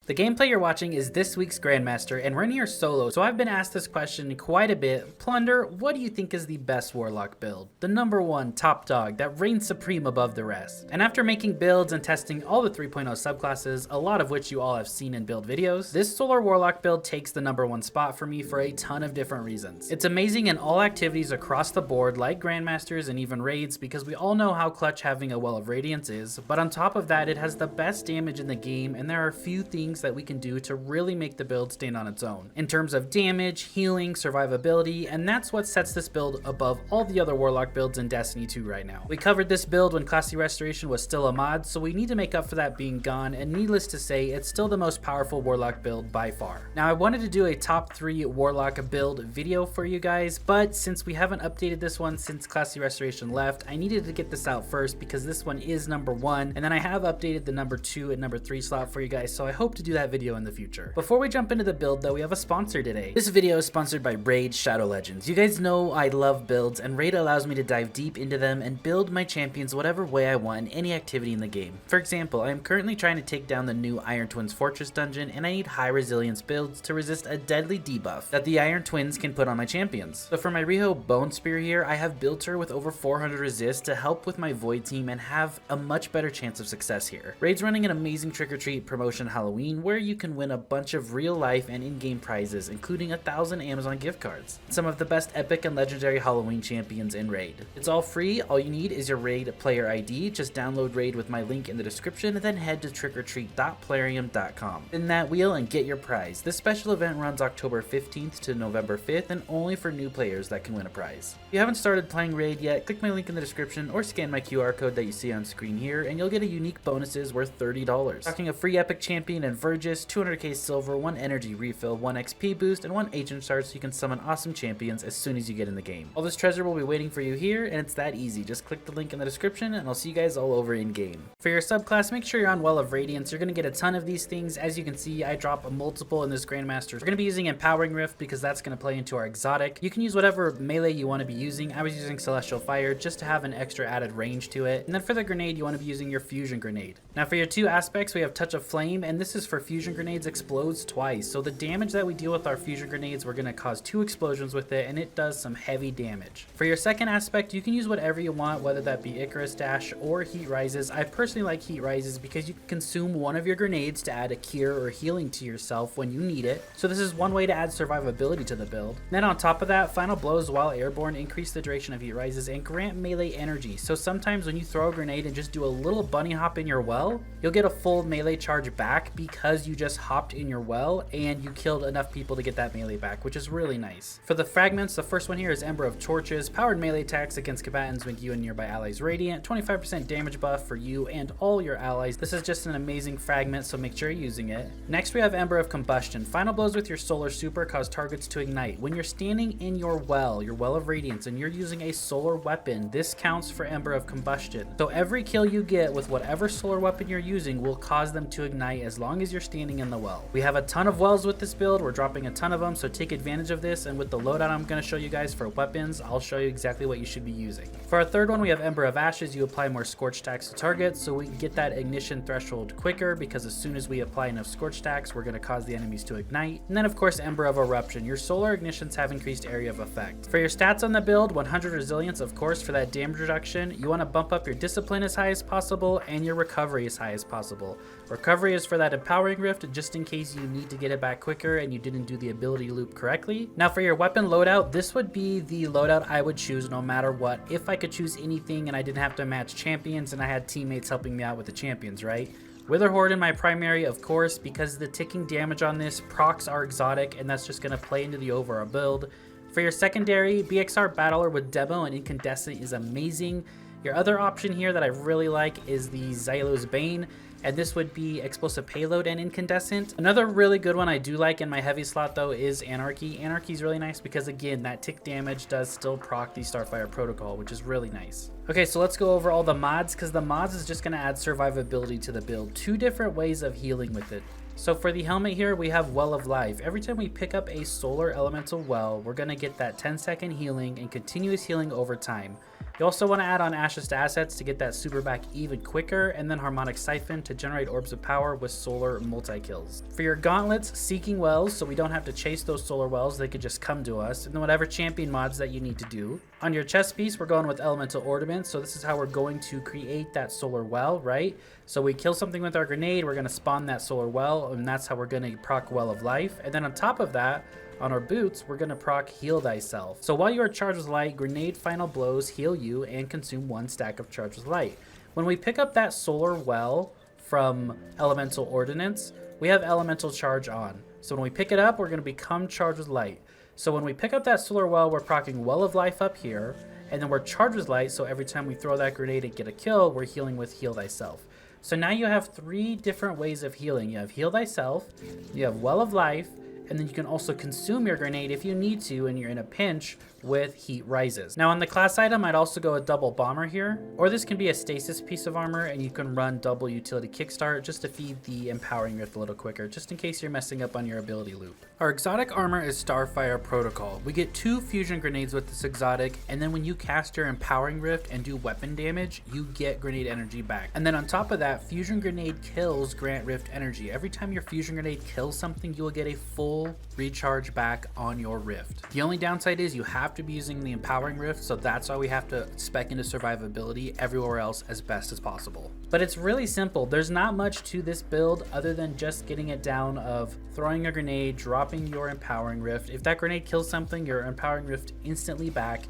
The gameplay you're watching is this week's Grandmaster, and we're in here solo, so I've been asked this question quite a bit. Plunder, what do you think is the best Warlock build? The number one top dog that reigns supreme above the rest. And after making builds and testing all the 3.0 subclasses, a lot of which you all have seen in build videos, this Solar Warlock build takes the number one spot for me for a ton of different reasons. It's amazing in all activities across the board, like Grandmasters and even raids, because we all know how clutch having a well of radiance is, but on top of that, it has the best damage in the game, and there are a few things that we can do to really make the build stand on its own in terms of damage, healing, survivability, and that's what sets this build above all the other Warlock builds in Destiny 2 right now. We covered this build when Classy Restoration was still a mod, so we need to make up for that being gone, and needless to say, it's still the most powerful Warlock build by far. Now, I wanted to do a top 3 Warlock build video for you guys, but since we haven't updated this one since Classy Restoration left, I needed to get this out first because this one is number 1, and then I have updated the number 2 and number 3 slot for you guys, so I hope to do that video in the future. Before we jump into the build though, we have a sponsor today. This video is sponsored by Raid Shadow Legends. You guys know I love builds, and Raid allows me to dive deep into them and build my champions whatever way I want in any activity in the game. For example, I am currently trying to take down the new Iron Twins Fortress dungeon, and I need high resilience builds to resist a deadly debuff that the Iron Twins can put on my champions. So for my Riho Bone Spear here, I have built her with over 400 resist to help with my Void team and have a much better chance of success here. Raid's running an amazing trick-or-treat promotion Halloween where you can win a bunch of real life and in-game prizes, including 1,000 Amazon gift cards. Some of the best epic and legendary Halloween champions in Raid. It's all free. All you need is your Raid player ID. Just download Raid with my link in the description and then head to trickortreat.plarium.com. Spin that wheel and get your prize. This special event runs October 15th to November 5th and only for new players that can win a prize. If you haven't started playing Raid yet, click my link in the description or scan my QR code that you see on screen here and you'll get a unique bonuses worth $30. Talking a free epic champion and Vergis, 200k silver, 1 energy refill, 1 XP boost, and 1 agent shard so you can summon awesome champions as soon as you get in the game. All this treasure will be waiting for you here, and it's that easy. Just click the link in the description and I'll see you guys all over in game. For your subclass, make sure you're on Well of Radiance. You're going to get a ton of these things. As you can see, I drop a multiple in this Grandmaster. We're going to be using Empowering Rift because that's going to play into our exotic. You can use whatever melee you want to be using. I was using Celestial Fire just to have an extra added range to it. And then for the grenade, you want to be using your Fusion Grenade. Now for your 2 aspects, we have Touch of Flame, and this is for Fusion Grenades explodes twice. So the damage that we deal with our Fusion Grenades, we're going to cause 2 explosions with it, and it does some heavy damage. For your second aspect, you can use whatever you want, whether that be Icarus Dash or Heat Rises. I personally like Heat Rises because you can consume one of your grenades to add a cure or healing to yourself when you need it. So this is one way to add survivability to the build. Then on top of that, Final Blows while airborne increase the duration of Heat Rises and grant melee energy. So sometimes when you throw a grenade and just do a little bunny hop in your well, you'll get a full melee charge back because you just hopped in your well and you killed enough people to get that melee back, which is really nice. For the fragments, the first one here is Ember of Torches, powered melee attacks against combatants make you and nearby allies radiant, 25% damage buff for you and all your allies. This is just an amazing fragment, so make sure you're using it. Next we have Ember of Combustion. Final blows with your solar super cause targets to ignite. When you're standing in your well of radiance, and you're using a solar weapon, this counts for Ember of Combustion. So every kill you get with whatever solar weapon you're using will cause them to ignite as long as you're standing in the well. We have a ton of wells with this build. We're dropping a ton of them, so take advantage of this. And with the loadout I'm going to show you guys for weapons, I'll show you exactly what you should be using. For our third one, we have Ember of Ashes. You apply more Scorch Stacks to targets so we can get that ignition threshold quicker, because as soon as we apply enough Scorch Stacks, we're going to cause the enemies to ignite. And then of course, Ember of Eruption. Your solar ignitions have increased area of effect. For your stats on the build, 100 resilience, of course, for that damage reduction. You want to bump up your discipline as high as possible and your recovery as high as possible. Recovery is for that Empowering Rift, just in case you need to get it back quicker and you didn't do the ability loop correctly. Now for your weapon loadout, this would be the loadout I would choose no matter what. If I could choose anything and I didn't have to match champions and I had teammates helping me out with the champions, right? Witherhoard in my primary, of course, because the ticking damage on this procs our exotic, and that's just going to play into the overall build. For your secondary, BXR Battler with Demo and Incandescent is amazing. Your other option here that I really like is the Xylo's Bane, and this would be Explosive Payload and Incandescent. Another really good one I do like in my heavy slot though is Anarchy. Anarchy is really nice because again, that tick damage does still proc the Starfire Protocol, which is really nice. Okay, so let's go over all the mods, because the mods is just going to add survivability to the build. 2 different ways of healing with it. So for the helmet here, we have Well of Life. Every time we pick up a solar elemental well, we're going to get that 10-second healing and continuous healing over time. You also want to add on Ashes to Assets to get that super back even quicker, and then Harmonic Siphon to generate Orbs of Power with Solar multi-kills. For your gauntlets, Seeking Wells, so we don't have to chase those Solar Wells, they could just come to us, and then whatever champion mods that you need to do. On your chest piece, we're going with Elemental Ornaments, so this is how we're going to create that Solar Well, right? So we kill something with our grenade, we're going to spawn that Solar Well, and that's how we're going to proc Well of Life. And then on top of that, on our boots, we're going to proc Heal Thyself. So while you are charged with light, grenade final blows heal you and consume 1 stack of charged with light. When we pick up that Solar Well from Elemental Ordnance, we have Elemental Charge on. So when we pick it up, we're going to become charged with light. So when we pick up that Solar Well, we're procking Well of Life up here, and then we're charged with light, so every time we throw that grenade and get a kill, we're healing with Heal Thyself. So now you have 3 different ways of healing. You have Heal Thyself, you have Well of Life, and then you can also consume your grenade if you need to and you're in a pinch with Heat Rises. Now on the class item, I'd also go a double bomber here, or this can be a stasis piece of armor and you can run double utility kickstart just to feed the empowering rift a little quicker, just in case you're messing up on your ability loop. Our exotic armor is Starfire Protocol. We get 2 fusion grenades with this exotic, and then when you cast your empowering rift and do weapon damage, you get grenade energy back. And then on top of that, fusion grenade kills grant rift energy. Every time your fusion grenade kills something, you will get a full recharge back on your rift. The only downside is you have to be using the empowering rift, so that's why we have to spec into survivability everywhere else as best as possible. But it's really simple. There's not much to this build other than just getting it down of throwing a grenade, dropping your empowering rift. If that grenade kills something, your empowering rift instantly back,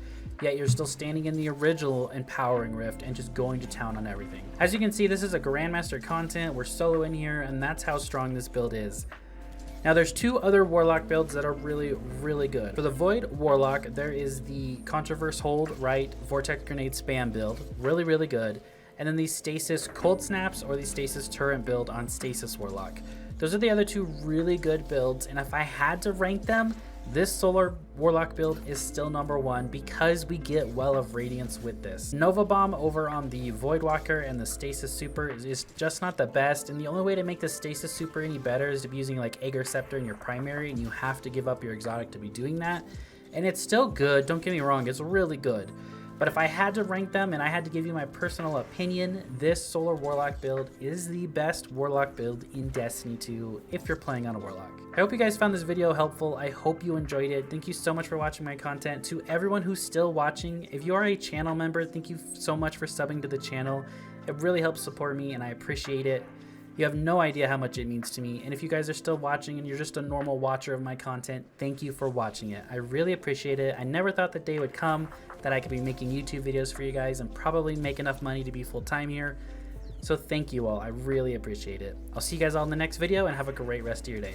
yet you're still standing in the original empowering rift and just going to town on everything. As you can see, this is a Grandmaster content. We're solo in here, and that's how strong this build is. Now there's 2 other Warlock builds that are really good. For the Void Warlock, there is the Controverse Hold, right, Vortex Grenade Spam build, really good. And then the Stasis Cold Snaps or the Stasis Turret build on Stasis Warlock. Those are the other 2 really good builds, and if I had to rank them, this Solar Warlock build is still #1 because we get Well of Radiance with this. Nova Bomb over on the Voidwalker and the Stasis Super is just not the best, and the only way to make the Stasis Super any better is to be using like Aegir Scepter in your primary, and you have to give up your exotic to be doing that. And it's still good, don't get me wrong, it's really good. But if I had to rank them and I had to give you my personal opinion, this Solar Warlock build is the best Warlock build in Destiny 2 if you're playing on a Warlock. I hope you guys found this video helpful. I hope you enjoyed it. Thank you so much for watching my content. To everyone who's still watching, if you are a channel member, thank you so much for subbing to the channel. It really helps support me and I appreciate it. You have no idea how much it means to me. And if you guys are still watching and you're just a normal watcher of my content, thank you for watching it. I really appreciate it. I never thought the day would come that I could be making YouTube videos for you guys and probably make enough money to be full-time here. So thank you all. I really appreciate it. I'll see you guys all in the next video and have a great rest of your day.